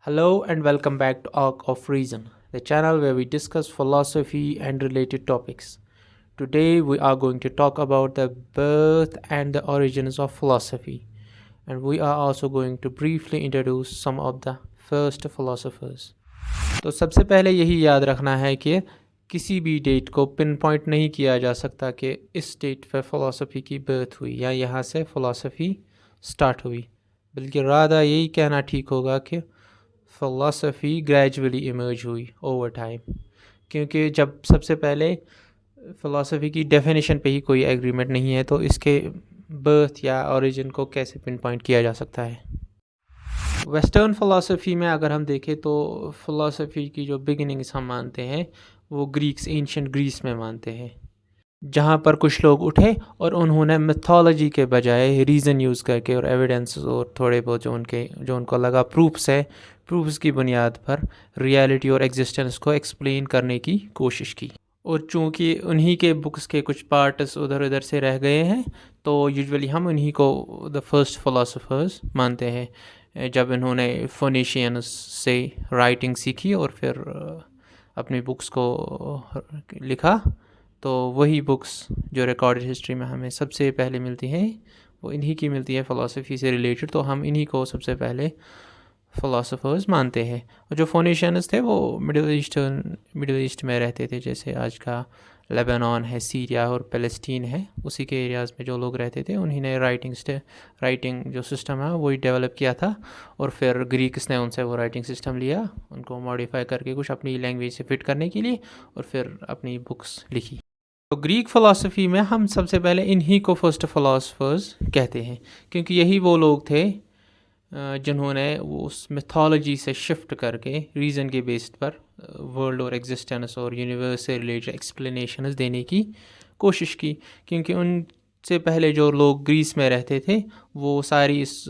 Hello and welcome back to Arc of Reason, the channel where we discuss philosophy and related topics. Today we are going to talk about the birth and the origins of philosophy, and we are also going to briefly introduce some of the first philosophers. तो सबसे पहले यही याद रखना है कि किसी भी डेट को पिन पॉइंट नहीं किया जा सकता कि इस डेट पर फ़िलासफ़ी की बर्थ हुई या यहाँ से फ़िलासफ़ी स्टार्ट हुई, बल्कि रादा यही कहना ठीक होगा कि फ़िलासफ़ी ग्रेजुअली इमर्ज हुई ओवर टाइम, क्योंकि जब सबसे पहले फ़िलासफ़ी की डेफिनेशन पे ही कोई एग्रीमेंट नहीं है तो इसके बर्थ या ओरिजिन को कैसे पिन पॉइंट किया जा सकता है। वेस्टर्न फ़िलासफ़ी में अगर हम देखें तो फ़िलासफ़ी की जो बिगिनिंग्स हम मानते हैं वो ग्रीक्स एंशिएंट ग्रीस में मानते हैं, जहाँ पर कुछ लोग उठे और उन्होंने मिथोलॉजी के बजाय रीज़न यूज़ करके और एविडेंस और थोड़े बहुत जो उनको लगा प्रूफ्स की बुनियाद पर रियलिटी और एग्जिस्टेंस को एक्सप्लेन करने की कोशिश की। और चूँकि उन्हीं के बुक्स के कुछ पार्ट्स उधर उधर से रह गए हैं तो यूजुअली हम उन्हीं को द फर्स्ट फ़िलासफ़र्स मानते हैं, जब इन्होंने फोनीशियंस से राइटिंग सीखी और फिर अपनी बुक्स को लिखा, तो वही बुक्स जो रिकॉर्डेड हिस्ट्री में हमें सबसे पहले मिलती हैं वो इन्हीं की मिलती है फ़िलासफ़ी से रिलेटेड, तो हम इन्हीं को सबसे पहले फ़िलासफ़र्स मानते हैं। और जो फोनीशियंस थे वो मिडिल ईस्ट में रहते थे, जैसे आज का लेबनान है, सीरिया और फ़लस्तीन है, उसी के एरियाज़ में जो लोग रहते थे उन्हीं ने राइटिंग जो सिस्टम है वही डेवलप किया था। और फिर ग्रीक्स ने उनसे वो राइटिंग सिस्टम लिया, उनको मॉडिफाई करके कुछ अपनी लैंग्वेज से फिट करने के लिए, और फिर अपनी बुक्स लिखी। तो ग्रीक फ़िलासफ़ी में हम सबसे पहले इन्हीं को फर्स्ट फ़िलासफ़र्स कहते हैं, क्योंकि यही वो लोग थे जिन्होंने वो उस मिथोलॉजी से शिफ्ट करके रीज़न के बेस्ड पर वर्ल्ड और एग्जिस्टेंस और यूनिवर्स से रिलेटेड एक्सप्लेनेशंस देने की कोशिश की। क्योंकि उनसे पहले जो लोग ग्रीस में रहते थे वो सारी इस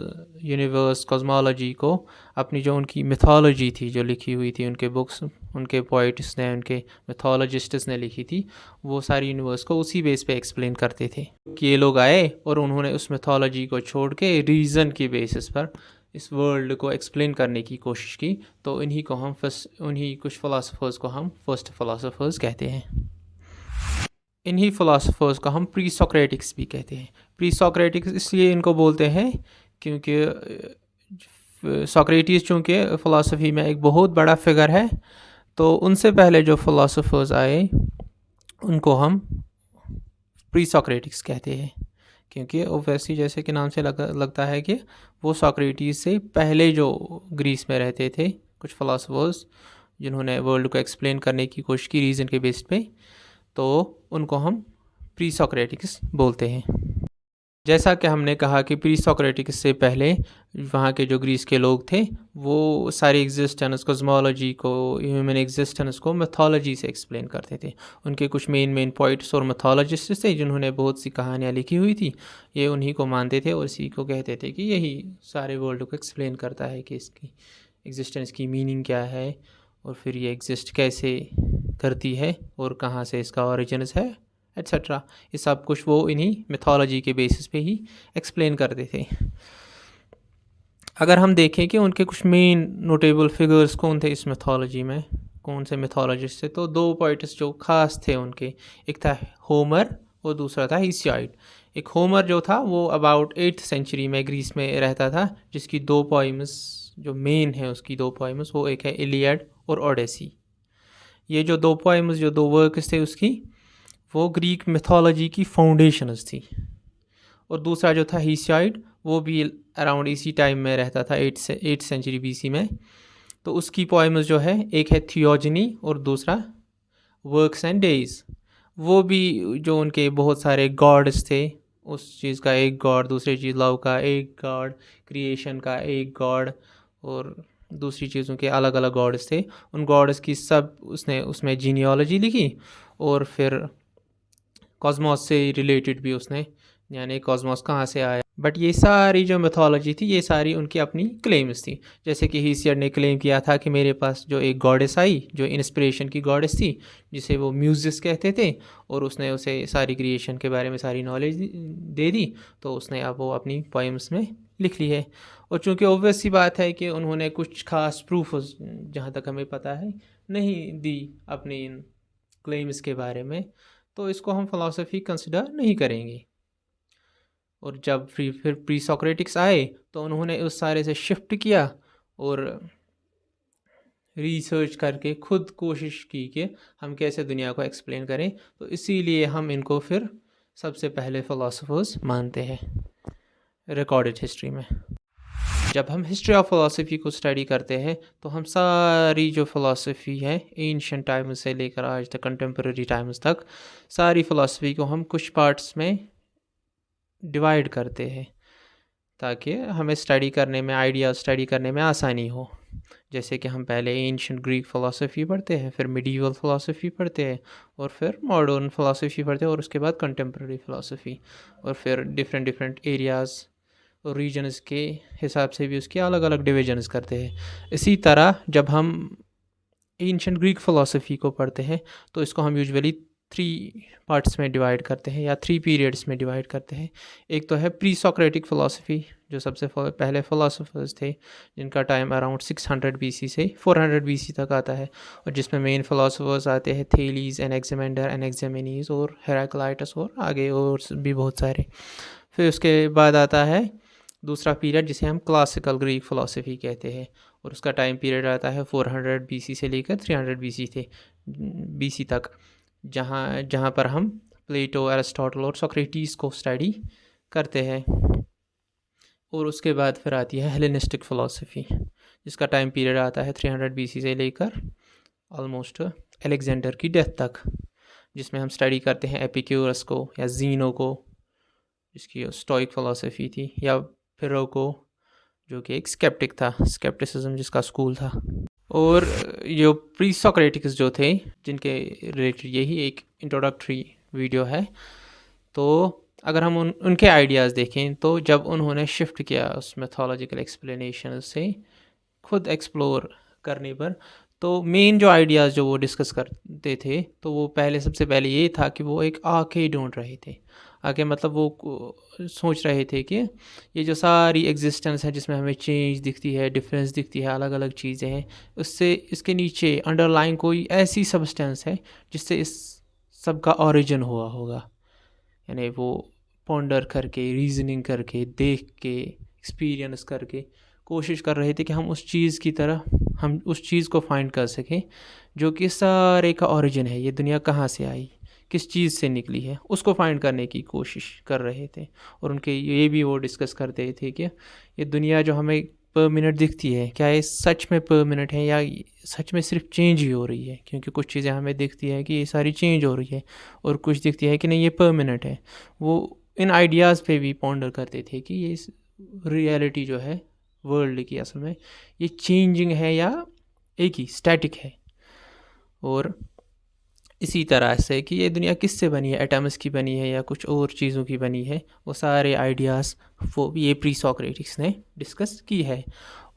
यूनिवर्स कॉस्मोलॉजी को अपनी जो उनकी मिथोलॉजी थी जो लिखी हुई थी, उनके बुक्स उनके पोइट्स ने, उनके मिथोलॉजिस्ट्स ने लिखी थी, वो सारी यूनिवर्स को उसी बेस पे एक्सप्लेन करते थे। कि ये लोग आए और उन्होंने उस मिथोलॉजी को छोड़ के रीज़न की बेसिस पर इस वर्ल्ड को एक्सप्लेन करने की कोशिश की, तो उन्हीं कुछ फ़िलासफ़र्स को हम फर्स्ट फ़िलासफ़र्स कहते हैं। इन्हीं फ़िलासफ़र्स को हम प्री सोक्रेटिक्स भी कहते हैं। प्री सोक्रेटिक्स इसलिए इनको बोलते हैं क्योंकि सोक्रेटिस चूँकि फ़िलासफ़ी में एक बहुत बड़ा फिगर है, तो उनसे पहले जो फ़िलासफ़र्स आए उनको हम प्री सोक्रेटिक्स कहते हैं, क्योंकि ओब्वियसली जैसे कि नाम से लगता है कि वो सोक्रेटिस से पहले जो ग्रीस में रहते थे कुछ फ़िलासफ़र्स जिन्होंने वर्ल्ड को एक्सप्लेन करने की कोशिश की रीज़न के बेस पे, तो उनको हम प्री सोक्रेटिक्स बोलते हैं। जैसा कि हमने कहा कि प्री सोक्रेटिक्स से पहले वहाँ के जो ग्रीस के लोग थे वो सारी एग्जिस्टेंस कॉस्मोलॉजी को, ह्यूमन एग्जिस्टेंस को मिथोलॉजी से एक्सप्लेन करते थे। उनके कुछ मेन पोइट्स और मिथोलॉजिस्ट थे जिन्होंने बहुत सी कहानियाँ लिखी हुई थी, ये उन्हीं को मानते थे और इसी को कहते थे कि यही सारे वर्ल्ड को एक्सप्लेन करता है कि इसकी एग्जिस्टेंस की मीनिंग क्या है और फिर ये एग्जिस्ट कैसे करती है और कहाँ से इसका ओरिजिनस है एट्सेट्रा। ये सब कुछ वो इन्हीं मिथोलॉजी के बेसिस पे ही एक्सप्लेन करते थे। अगर हम देखें कि उनके कुछ मेन नोटेबल फिगर्स कौन थे इस मिथोलॉजी में, कौन से मिथोलॉजिस्ट थे, तो दो पोइट्स जो खास थे उनके, एक था होमर और दूसरा था हीसियोड। एक होमर जो था वो अबाउट 8th सेंचुरी में ग्रीस में रहता था, जिसकी दो पोइम्स जो मेन है उसकी दो पोइम्स, वो एक है इलियड और ओडेसी। ये जो दो पोइम्स जो दो वर्क्स थे उसकी, वो ग्रीक मिथोलॉजी की फाउंडेशंस थी। और दूसरा जो था हीसियोड वो भी अराउंड इसी टाइम में रहता था 8th सेंचुरी BC में, तो उसकी पोएम्स जो है एक है थियोजनी और दूसरा वर्क्स एंड डेज। वो भी जो उनके बहुत सारे गॉड्स थे, उस चीज़ का एक गॉड, दूसरी चीज़ लव का एक गॉड, क्रिएशन का एक गॉड और दूसरी चीज़ों के अलग अलग गॉड्स थे, उन गॉड्स की सब उसने उसमें जीनियोलॉजी लिखी। और फिर कॉस्मोस से रिलेटेड भी उसने, यानी कॉस्मोस कहाँ से आया। बट ये सारी जो मिथोलॉजी थी ये सारी उनकी अपनी क्लेम्स थी। जैसे कि हीसियड ने क्लेम किया था कि मेरे पास जो एक गॉडेस आई जो इंस्पिरेशन की गॉडेस थी, जिसे वो म्यूजिस कहते थे, और उसने उसे सारी क्रिएशन के बारे में सारी नॉलेज दे दी, तो उसने अब वो अपनी पोएम्स में लिख ली है। और चूँकि ऑब्वियस सी बात है कि उन्होंने कुछ खास प्रूफ जहाँ तक हमें पता है नहीं दी अपनी इन क्लेम्स के बारे में, तो इसको हम फ़िलासफ़ी कंसिडर नहीं करेंगे। और जब फिर प्री सोक्रेटिक्स आए तो उन्होंने उस सारे से शिफ्ट किया और रिसर्च करके खुद कोशिश की कि हम कैसे दुनिया को एक्सप्लेन करें, तो इसीलिए हम इनको फिर सबसे पहले फ़िलासफ़र्स मानते हैं रिकॉर्डेड हिस्ट्री में। जब हम हिस्ट्री ऑफ फ़िलासफ़ी को स्टडी करते हैं तो हम सारी जो फ़िलासफ़ी है एंशिएंट टाइम्स से लेकर आज तक कंटेम्प्रेरी टाइम्स तक सारी फ़िलासफ़ी को हम कुछ पार्ट्स में डिवाइड करते हैं ताकि हमें स्टडी करने में, आइडिया स्टडी करने में आसानी हो। जैसे कि हम पहले एंशिएंट ग्रीक फ़िलासफ़ी पढ़ते हैं, फिर मिडीवल फ़िलासफ़ी पढ़ते हैं, और फिर मॉडर्न फ़िलासफ़ी पढ़ते हैं, और उसके बाद कंटेम्प्रेरी फ़िलासफ़ी, और फिर डिफरेंट डिफरेंट एरियाज़ और रीजन्स के हिसाब से भी उसके अलग अलग डिविजन्स करते हैं। इसी तरह जब हम एंशिएंट ग्रीक फ़िलासफ़ी को पढ़ते हैं तो इसको हम यूजुअली 3 पार्ट्स में डिवाइड करते हैं या 3 पीरियड्स में डिवाइड करते हैं। एक तो है प्री सोक्रेटिक फ़िलासफ़ी, जो सबसे पहले फ़िलासफ़र्स थे जिनका टाइम अराउंड 600 बीसी से 400 बीसी तक आता है, और जिसमें मेन फ़िलासफ़र्स आते हैं थेलीस, एनेक्सिमेंडर, एनेक्सिमेनीज और हेराक्लाइटस, और आगे और भी बहुत सारे। फिर उसके बाद आता है दूसरा पीरियड जिसे हम क्लासिकल ग्रीक फ़िलासफ़ी कहते हैं, और उसका टाइम पीरियड आता है 400 बीसी से लेकर 300 बीसी तक, जहाँ जहाँ पर हम प्लेटो, अरिस्टोटल और सोक्रेटिस को स्टडी करते हैं। और उसके बाद फिर आती है हेलेनिस्टिक फ़िलासफ़ी, जिसका टाइम पीरियड आता है 300 बीसी से लेकर ऑलमोस्ट अलेक्जेंडर की डेथ तक, जिसमें हम स्टडी करते हैं एपिक्यूरस को या जीनो को, जिसकी स्टोइक फ़िलासफ़ी थी, या फिरो को जो कि एक स्केप्टिक था, स्केप्टिसिज्म जिसका स्कूल था। और जो प्री सोक्रेटिक्स जो थे जिनके रिलेटेड यही एक इंट्रोडक्टरी वीडियो है, तो अगर हम उनके आइडियाज़ देखें तो जब उन्होंने शिफ्ट किया उस मैथोलॉजिकल एक्सप्लेनेशन से खुद एक्सप्लोर करने पर, तो मेन जो आइडियाज़ जो वो डिस्कस करते थे, तो वो सबसे पहले ये था कि वो एक आके ढूंढ रहे थे। आगे मतलब वो सोच रहे थे कि ये जो सारी एग्जिस्टेंस है जिसमें हमें चेंज दिखती है, डिफरेंस दिखती है, अलग अलग चीज़ें हैं, उससे इसके नीचे अंडरलाइन कोई ऐसी सब्सटेंस है जिससे इस सब का ओरिजिन हुआ होगा। यानी वो पॉन्डर करके, रीजनिंग करके, देख के, एक्सपीरियंस करके कोशिश कर रहे थे कि हम उस चीज़ को फाइंड कर सकें जो कि सारे का ओरिजिन है, ये दुनिया कहाँ से आई, किस चीज़ से निकली है, उसको फाइंड करने की कोशिश कर रहे थे। और उनके ये भी वो डिस्कस करते थे कि ये दुनिया जो हमें पर मिनट दिखती है, क्या ये सच में पर मिनट है या सच में सिर्फ चेंज ही हो रही है, क्योंकि कुछ चीज़ें हमें दिखती है कि ये सारी चेंज हो रही है, और कुछ दिखती है कि नहीं ये पर मिनट है। वो इन आइडियाज़ पे भी पॉन्डर करते थे कि ये रियलिटी जो है वर्ल्ड की असल में ये चेंजिंग है या एक ही स्टैटिक है। और इसी तरह से कि ये दुनिया किससे बनी है, एटम्स की बनी है या कुछ और चीज़ों की बनी है, वो सारे आइडियाज़ वो ये प्री सोक्रेटिक्स ने डिस्कस की है।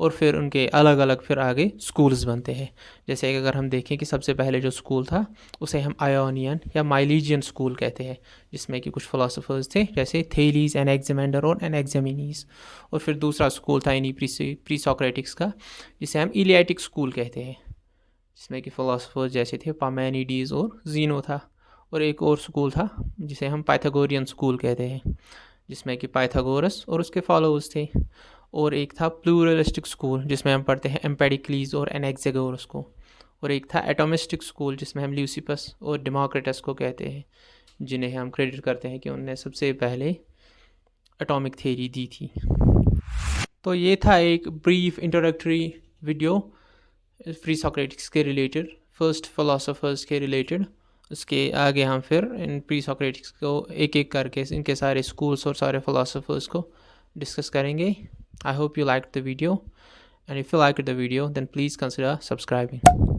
और फिर उनके अलग अलग फिर आगे स्कूल्स बनते हैं। जैसे अगर हम देखें कि सबसे पहले जो स्कूल था उसे हम आयोनियन या माइलीजियन स्कूल कहते हैं, जिसमें कि कुछ फिलोसोफर्स थे जैसे थेलीस, एनेक्सिमेंडर और एनेक्सिमेनीज। और फिर दूसरा स्कूल था इन्हीं प्री सोक्रेटिक्स का, जिसे हम इलियाटिक स्कूल कहते हैं, जिसमें कि फ़िलासफ़र्स जैसे थे पामेनिडीज़ और जीनो था। और एक और स्कूल था जिसे हम पाइथागोरियन स्कूल कहते हैं, जिसमें कि पाइथागोरस और उसके फॉलोअर्स थे। और एक था प्लूरलिस्टिक स्कूल जिसमें हम पढ़ते हैं एम्पेडिक्लीज और एनेक्सागोरस को। और एक था एटोमिस्टिक स्कूल जिसमें हम ल्यूसिपस और डेमोक्रिटस को कहते हैं, जिन्हें हम क्रेडिट करते हैं कि उनने सबसे पहले एटॉमिक थ्योरी दी थी। तो ये था एक ब्रीफ इंट्रोडक्टरी वीडियो प्री सोक्रेटिक्स के रिलेटेड, फर्स्ट फिलोसोफर्स के रिलेटेड। उसके आगे हम फिर इन प्री सोक्रेटिक्स को एक एक करके इनके सारे स्कूल्स और सारे फिलोसोफर्स को डिस्कस करेंगे। I hope you liked the video, and if you liked the video then please consider subscribing.